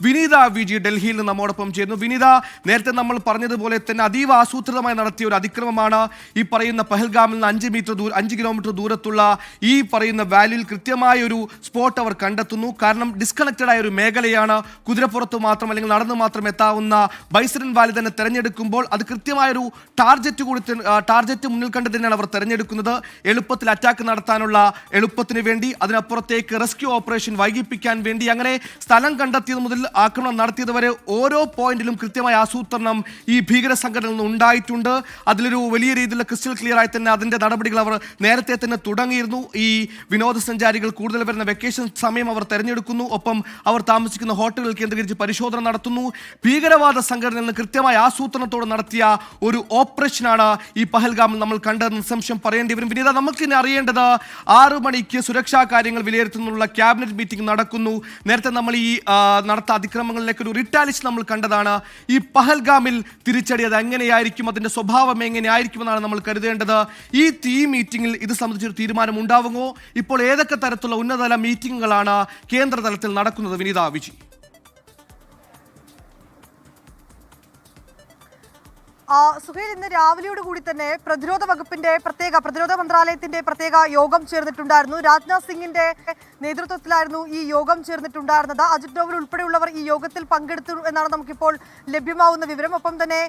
വിനീത വിജി ഡൽഹിയിൽ നിന്ന് നമ്മോടൊപ്പം ചേരുന്നു. വിനീത, നേരത്തെ നമ്മൾ പറഞ്ഞതുപോലെ തന്നെ അതീവ ആസൂത്രിതമായി നടത്തിയ ഒരു അതിക്രമമാണ് ഈ പറയുന്ന പഹൽഗാമിൽ നിന്ന് 5 കിലോമീറ്റർ ദൂരത്തുള്ള ഈ പറയുന്ന വാലിയിൽ കൃത്യമായ ഒരു സ്പോട്ട് അവർ കണ്ടെത്തുന്നു. കാരണം ഡിസ്കണക്റ്റഡ് ആയ ഒരു മേഖലയാണ്. കുതിരപ്പുറത്ത് മാത്രം അല്ലെങ്കിൽ നടന്നു മാത്രം എത്താവുന്ന ബൈസരൻ വാലി തന്നെ തെരഞ്ഞെടുക്കുമ്പോൾ അത് കൃത്യമായൊരു ടാർജറ്റ് മുന്നിൽ കണ്ട് തന്നെയാണ് അവർ തെരഞ്ഞെടുക്കുന്നത്. എളുപ്പത്തിൽ അറ്റാക്ക് നടത്താനുള്ള എളുപ്പത്തിന് വേണ്ടി, അതിനപ്പുറത്തേക്ക് റെസ്ക്യൂ ഓപ്പറേഷൻ വൈകിപ്പിക്കാൻ വേണ്ടി, അങ്ങനെ സ്ഥലം കണ്ടെത്തിയത് മുതൽ ആക്രമണം നടത്തിയത് വരെ ഓരോ പോയിന്റിലും കൃത്യമായ ആസൂത്രണം ഈ ഭീകര സംഘടനയിൽ നിന്ന് ഉണ്ടായിട്ടുണ്ട്. അതിലൊരു വലിയ രീതിയിലുള്ള ക്രിസ്റ്റൽ ക്ലിയർ ആയി തന്നെ അതിന്റെ നടപടികൾ അവർ നേരത്തെ തന്നെ തുടങ്ങിയിരുന്നു. ഈ വിനോദസഞ്ചാരികൾ കൂടുതൽ വരുന്ന വെക്കേഷൻ സമയം അവർ തെരഞ്ഞെടുക്കുന്നു. ഒപ്പം അവർ താമസിക്കുന്ന ഹോട്ടലുകൾ കേന്ദ്രീകരിച്ച് പരിശോധന നടത്തുന്നു. ഭീകരവാദ സംഘടനയിൽ നിന്ന് കൃത്യമായ ആസൂത്രണത്തോടെ നടത്തിയ ഒരു ഓപ്പറേഷനാണ് ഈ പഹൽഗാമിൽ നമ്മൾ കണ്ടതെന്ന് നിസ്സംശയം പറയേണ്ടി വരും. വിനീത, നമുക്കിനി അറിയേണ്ടത് 6 മണിക്ക് സുരക്ഷാ കാര്യങ്ങൾ വിലയിരുത്തുന്നുള്ള ക്യാബിനറ്റ് മീറ്റിംഗ് നടക്കുന്നു. നേരത്തെ നമ്മൾ ഈ നടത്ത അതിക്രമങ്ങളിലേക്ക് ഒരു റിട്ടാലിഷൻ നമ്മൾ കണ്ടതാണ്. ഈ പഹൽഗാമിൽ തിരിച്ചടി അത് എങ്ങനെയായിരിക്കും, അതിന്റെ സ്വഭാവം എങ്ങനെയായിരിക്കുമെന്നാണ് നമ്മൾ കരുതേണ്ടത്. ഈ മീറ്റിംഗിൽ ഇത് സംബന്ധിച്ചൊരു തീരുമാനം ഉണ്ടാവുമോ? ഇപ്പോൾ ഏതൊക്കെ തരത്തിലുള്ള ഉന്നതതല മീറ്റിംഗുകളാണ് കേന്ദ്ര തലത്തിൽ നടക്കുന്നത്? വിനീത വിജി. സുഹൈൽ, ഇന്ന് രാവിലെയോട് കൂടി തന്നെ പ്രതിരോധ മന്ത്രാലയത്തിന്റെ പ്രത്യേക യോഗം ചേർന്നിട്ടുണ്ടായിരുന്നു. രാജ്നാഥ് സിംഗിന്റെ നേതൃത്വത്തിലായിരുന്നു ഈ യോഗം ചേർന്നിട്ടുണ്ടായിരുന്നത്. അജിത് ഡോവൽ ഉൾപ്പെടെയുള്ളവർ ഈ യോഗത്തിൽ പങ്കെടുത്തു എന്നാണ് നമുക്കിപ്പോൾ ലഭ്യമാവുന്ന വിവരം. ഒപ്പം തന്നെ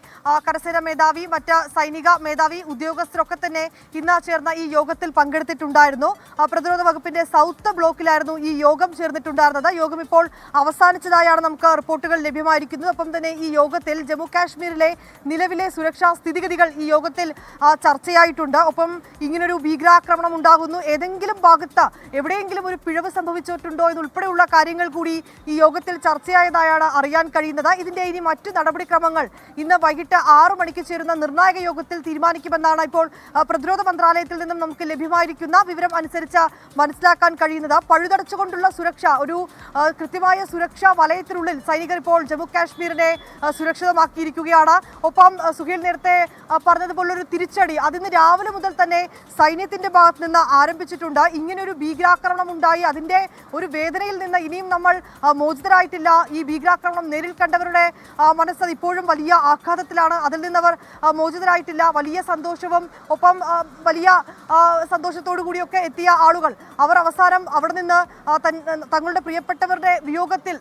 കരസേന മേധാവി, മറ്റ് സൈനിക മേധാവി, ഉദ്യോഗസ്ഥരൊക്കെ തന്നെ ഇന്ന് ചേർന്ന ഈ യോഗത്തിൽ പങ്കെടുത്തിട്ടുണ്ടായിരുന്നു. പ്രതിരോധ വകുപ്പിന്റെ സൗത്ത് ബ്ലോക്കിലായിരുന്നു ഈ യോഗം ചേർന്നിട്ടുണ്ടായിരുന്നത്. യോഗം ഇപ്പോൾ അവസാനിച്ചതായാണ് നമുക്ക് റിപ്പോർട്ടുകൾ ലഭ്യമായിരിക്കുന്നത്. ഒപ്പം തന്നെ ഈ യോഗത്തിൽ ജമ്മു കാശ്മീരിലെ നിലവിലെ സുരക്ഷാ സ്ഥിതിഗതികൾ ഈ യോഗത്തിൽ ചർച്ചയായിട്ടുണ്ട്. ഒപ്പം ഇങ്ങനൊരു ഭീകരാക്രമണം ഉണ്ടാകുന്നു, ഏതെങ്കിലും ഭാഗത്ത് എവിടെയെങ്കിലും ഒരു പിഴവ് സംഭവിച്ചിട്ടുണ്ടോ എന്നുൾപ്പെടെയുള്ള കാര്യങ്ങൾ കൂടി ഈ യോഗത്തിൽ ചർച്ചയായതായാണ് അറിയാൻ കഴിയുന്നത്. ഇതിന്റെ ഇനി മറ്റു നടപടിക്രമങ്ങൾ ഇന്ന് വൈകിട്ട് 6 മണിക്ക് ചേരുന്ന നിർണായക യോഗത്തിൽ തീരുമാനിക്കുമെന്നാണ് ഇപ്പോൾ പ്രതിരോധ മന്ത്രാലയത്തിൽ നിന്നും നമുക്ക് ലഭ്യമായിരിക്കുന്ന വിവരം അനുസരിച്ച് മനസ്സിലാക്കാൻ കഴിയുന്നത്. പഴുതടച്ചുകൊണ്ടുള്ള സുരക്ഷ, ഒരു കൃത്യമായ സുരക്ഷാ വലയത്തിനുള്ളിൽ സൈനികർ ഇപ്പോൾ ജമ്മു കാശ്മീരിനെ സുരക്ഷിതമാക്കിയിരിക്കുകയാണ്. ഒപ്പം സുഹേൽ നേരത്തെ പറഞ്ഞതുപോലൊരു തിരിച്ചടി അതിന്ന് രാവിലെ മുതൽ തന്നെ സൈന്യത്തിന്റെ ഭാഗത്ത് നിന്ന് ആരംഭിച്ചിട്ടുണ്ട്. ഇങ്ങനൊരു ഭീകരാക്രമണം ഉണ്ടായി അതിന്റെ ഒരു വേദനയിൽ നിന്ന് ഇനിയും നമ്മൾ മോചിതരായിട്ടില്ല. ഈ ഭീകരാക്രമണം നേരിൽ കണ്ടവരുടെ മനസ്സ് ഇപ്പോഴും വലിയ ആഘാതത്തിലാണ്. അതിൽ നിന്നവർ മോചിതരായിട്ടില്ല. വലിയ സന്തോഷവും ഒപ്പം വലിയ സന്തോഷത്തോടു കൂടിയൊക്കെ എത്തിയ ആളുകൾ അവർ അവസാനം അവിടെ നിന്ന് തങ്ങളുടെ പ്രിയപ്പെട്ടവരുടെ വിയോഗത്തിൽ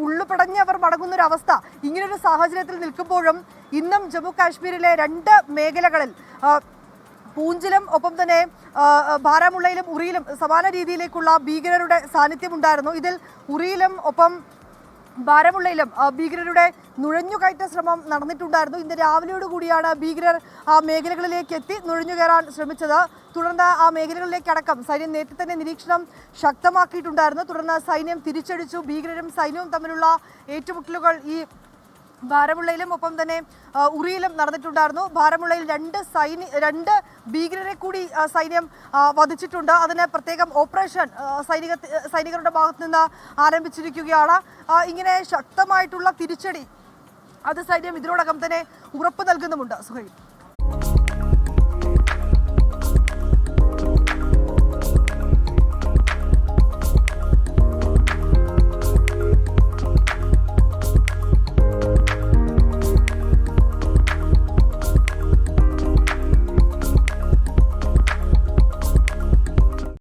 ഉള്ളുപടഞ്ഞ് അവർ മടങ്ങുന്നൊരവസ്ഥ. ഇങ്ങനൊരു സാഹചര്യത്തിൽ നിൽക്കുമ്പോഴും ഇന്നും ജമ്മു കാശ്മീരിലെ 2 മേഖലകളിൽ പൂഞ്ചിലും ഒപ്പം തന്നെ ബാരാമുള്ളയിലും ഉറിയിലും സമാന രീതിയിലേക്കുള്ള ഭീകരരുടെ സാന്നിധ്യമുണ്ടായിരുന്നു. ഇതിൽ ഉറിയിലും ഒപ്പം ബാരാമുള്ളയിലും ഭീകരരുടെ നുഴഞ്ഞുകയറ്റ ശ്രമം നടന്നിട്ടുണ്ടായിരുന്നു. ഇന്ന് രാവിലെയോട് കൂടിയാണ് ഭീകരർ ആ മേഖലകളിലേക്ക് എത്തി നുഴഞ്ഞു കയറാൻ ശ്രമിച്ചത്. തുടർന്ന് ആ മേഖലകളിലേക്കടക്കം സൈന്യം നേരത്തെ തന്നെ നിരീക്ഷണം ശക്തമാക്കിയിട്ടുണ്ടായിരുന്നു. തുടർന്ന് സൈന്യം തിരിച്ചടിച്ചു. ഭീകരരും സൈന്യവും തമ്മിലുള്ള ഏറ്റുമുട്ടലുകൾ ഈ ബാരാമുള്ളയിലും ഒപ്പം തന്നെ ഉറിയിലും നടന്നിട്ടുണ്ടായിരുന്നു. ബാരാമുള്ളയിൽ 2 ഭീകരരെ കൂടി സൈന്യം വധിച്ചിട്ടുണ്ട്. അതിന് പ്രത്യേകം ഓപ്പറേഷൻ സൈനികരുടെ ഭാഗത്ത് നിന്ന് ആരംഭിച്ചിരിക്കുകയാണ്. ഇങ്ങനെ ശക്തമായിട്ടുള്ള തിരിച്ചടി അത് സൈന്യം ഇതിനോടകം തന്നെ ഉറപ്പ് നൽകുന്നുമുണ്ട്. സുഹൈൽ.